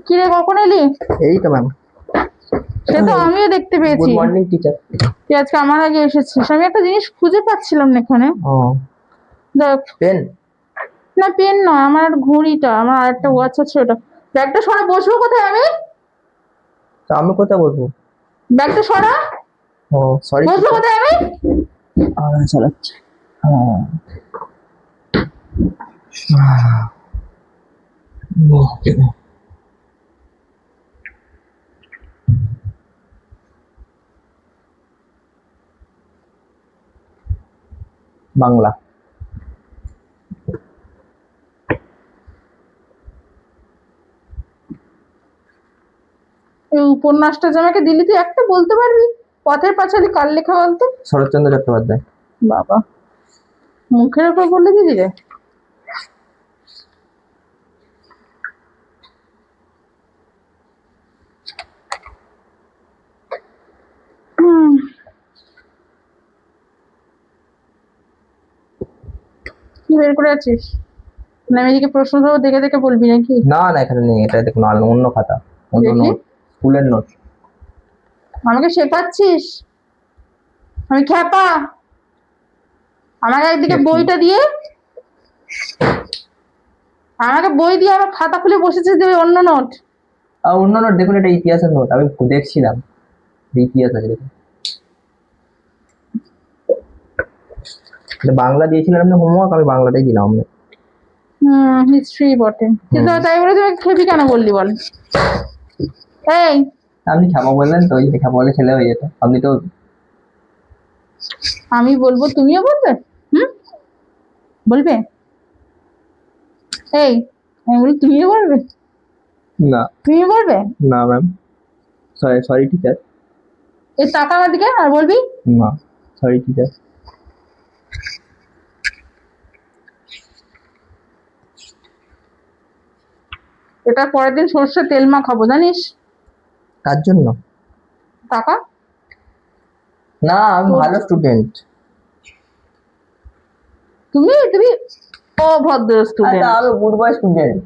কিরে কখন এলি? এই তো ম্যাম। সে তো আমিও দেখতে পেয়েছি। Good morning teacher. তুই আজকে আমার আগে এসেছিস, আমি একটা জিনিস খুঁজে পাচ্ছিলাম না এখানে। ও দেখ, পেন? না পেন নয়, আমার ঘড়িটা, আমার আরেকটা ওয়াচ আছে ওটা। ব্যাগটা সরা, বসবো কোথায় আমি? তো আমি কোথায় বসবো? ব্যাগটা সরা। ও সরি। বসবো কোথায় আমি? চালাচ্ছি। বাংলা। এই উপন্যাসটা যে আমাকে দিলি, তুই একটা বলতে পারবি? পথের পাঁচালী কার লেখা বলতো? শরৎচন্দ্র চট্টোপাধ্যায়। বাবা, মুখের উপর বলে দিলি রে। কি বের করে আছিস? না আমি এদিকে প্রশ্ন দেবো, দেখে দেখে বলবি নাকি? না না, এখানে নেই, এটা দেখুন অন্য খাতা, অন্য দেখি। নোট, স্কুলের নোট। আমাকে শেখাচ্ছিস? আমি খ্যাপা? আমাকে একদিকে বইটা দিয়ে, আমাকে বই দিয়ে আমার খাতা খুলে বসেছিস যে অন্য নোট। অন্য নোট দেখুন, এটা ইতিহাসের নোট, আমি দেখছিলাম ইতিহাস আছে দেখুন। বাংলা দিয়েছিলেন আপনি হোমওয়ার্ক, আমি বাংলাটাই দিলাম আপনি। হিস্ট্রি বটে, কিন্তু তাই বলে তুমি খেপি কেন বললি বল? এই আপনি খ্যাপা বললেন তো, ওই খ্যাপা বলে ছেলে হয়ে যেত, আপনি তো। আমি বলবো, তুমিও বলবে? বলবে? এই আমি বলি তুমিও বলবে? না তুমি বলবে? না ম্যাম, সরি সরি টিচার। এই টাকা আমার দিকে আর বলবি? না সরি টিচার। এটা পরের দিন সর্ষে তেল মাখাবো জানিস? কার জন্য? টাকা। না আমি ভালো স্টুডেন্ট। তুমি তুমি অভদ্র স্টুডেন্ট। আমি গুড বয় স্টুডেন্ট।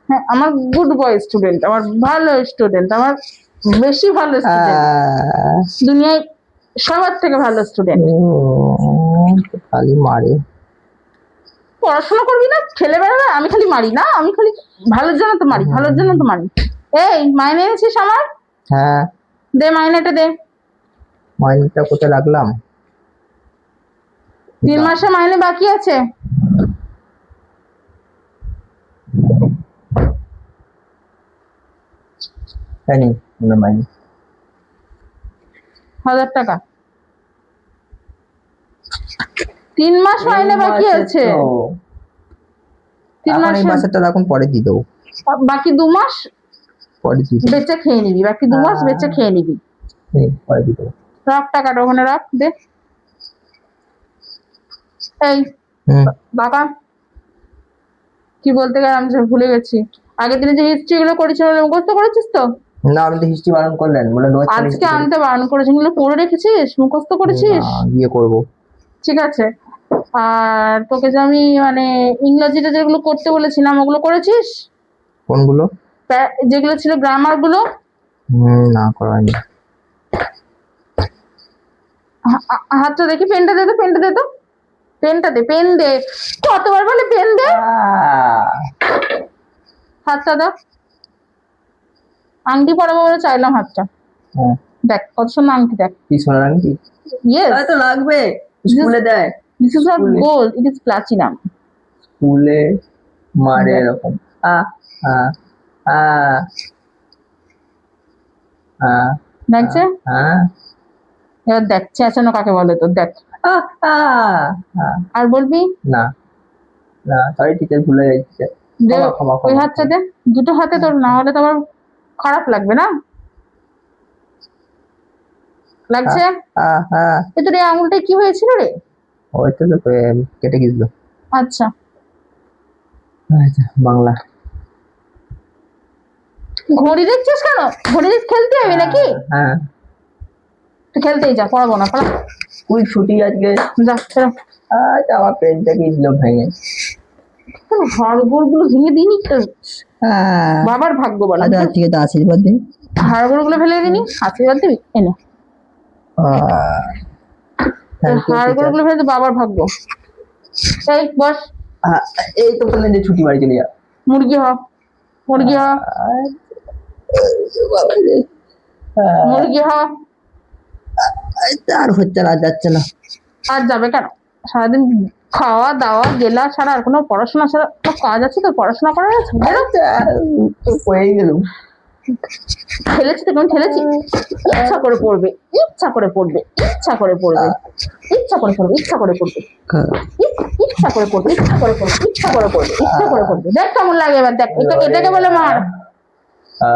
হ্যাঁ, আমার গুড বয় স্টুডেন্ট, আমার ভালো স্টুডেন্ট, আমার বেশি ভালো স্টুডেন্ট, দুনিয়ায় সবার থেকে ভালো স্টুডেন্ট। খালি মারে। পড়াশোনা করবি না, ছেলেবেলা না? আমি খালি মারি না, আমি খালি ভালোর জন্য তো মারি, ভালোর জন্য তো মারি। এই মাইনে এনেছিস আমার? হ্যাঁ। দে মাইনেটা দে। মাইনেটা কোথায় রাখলাম? 3 মাসের মাইনে বাকি আছে। জানি মাইনে 1000 টাকা। 3 মাস মাইনে বাকি আছে। 3 এই মাসেরটা রাখুন, পরে দিয়ে দেবো। বাকি 2 মাস পরে দিয়ে দেবো। বেচে খেয়ে নিবি, বাকি 2 মাস বেচে খেয়ে নিবি। পরে দিয়ে দেবো। রাখ টাকাটা ওখানে, রাখ, দে। এই বাবা, কি বলতে গেলে আমি ভুলে গেছি। আগের দিনে যে হিস্ট্রি গুলো করেছিল মুখস্থ করেছিস তো? না, আপনি তো হিস্ট্রি বারণ করলেন, বলে আজকে আনতে বারণ করেছি, এগুলো পড়ে রেখেছিস, মুখস্থ করেছিস? গিয়ে করবো। ঠিক আছে। আর তোকে যে আমি মানে ইংরেজিতে যেগুলো করতে বলেছিলাম ওগুলো করেছিস? কোনগুলো? যেগুলো ছিল গ্রামার গুলো। না করাইনি। হাতটা দেখি, পেনটা দে তো, পেনটা দে তো, পেনটা দে, পেন দে। কতবার বলে পেন দে? হাতটা দাও। আংটি পরাবো বলে চাইলাম হাতটা। দেখ কত সুন্দর আংটি, দেখ। কি সোনার আংটি? ইয়েস, তো লাগবে, স্কুলে দেয়। This is not gold, it is platinum. স্কুলে মারে এরকম। দেখছে? এবার দেখ চেঁচানো কাকে বলে, তো দেখ। আর বলবি না? না সরি টিচার, ভুলে গেছি। ওই হাতটা দে, দুটো হাতে তোর, না হলে তো আবার খারাপ লাগবে না? লাগছে? তোর এই আঙুলটা কি হয়েছিল রে? ওইটা তো কেটে গেছিল। আচ্ছা বাংলা। ঘড়ি দেখছিস কেন? ঘড়ি খেলতে যাবি নাকি? তুই খেলতেই যা, পড়াবো না, পড়া স্কুল ছুটি আজকে। যা ফেরো। আজ আমার পেনটা কি দিল ভেঙে। হাড়গোড় গুলো ভেঙে দিইনি তো, হ্যাঁ, বাবার ভাগ্য বলো। আজ রাত থেকে তো আশীর্বাদ দিন। হাড়গোড় গুলো ফেলে দিনি, আশীর্বাদ দিবি এনে। হাড়গোড় গুলো ফেলে বাবার ভাগ্য। এই বস, এই তো বললেন যে ছুটি বাড়ি চলে যা। মুরগি হ, মুরগি হ, মুরগি হ। আর হচ্ছে না, আর যাচ্ছে না। আর যাবে কেন? সারাদিন খাওয়া দাওয়া গেলা ছাড়া আর কোনো পড়াশোনা ছাড়া কোনো কাজ আছে? তো পড়াশোনা করার আছে? হয়ে গেল। ঠেলেছি তো, কেমন ঠেলেছি? ইচ্ছা করে পড়বে, ইচ্ছা করে পড়বে, ইচ্ছা করে পড়বে, ইচ্ছা করে পড়বে, ইচ্ছা করে পড়বে, ইচ্ছা করে পড়বে, ইচ্ছা করে পড়বে, ইচ্ছা করে পড়বে, ইচ্ছা করে পড়বে। দেখ কেমন লাগে এবার, দেখ এটাকে বলে মার।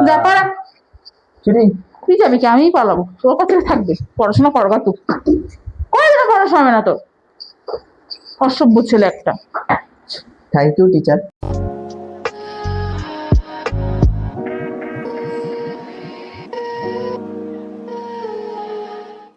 যা পারা, ছুটি। তুই যাবি কি? আমিই পালাবো, তোর কাছে থাকবে। পড়াশোনা করবা তুই, কয়দিন পড়াশোনা হবে না তোর? অসভ্য ছেলে একটা। Thank you teacher.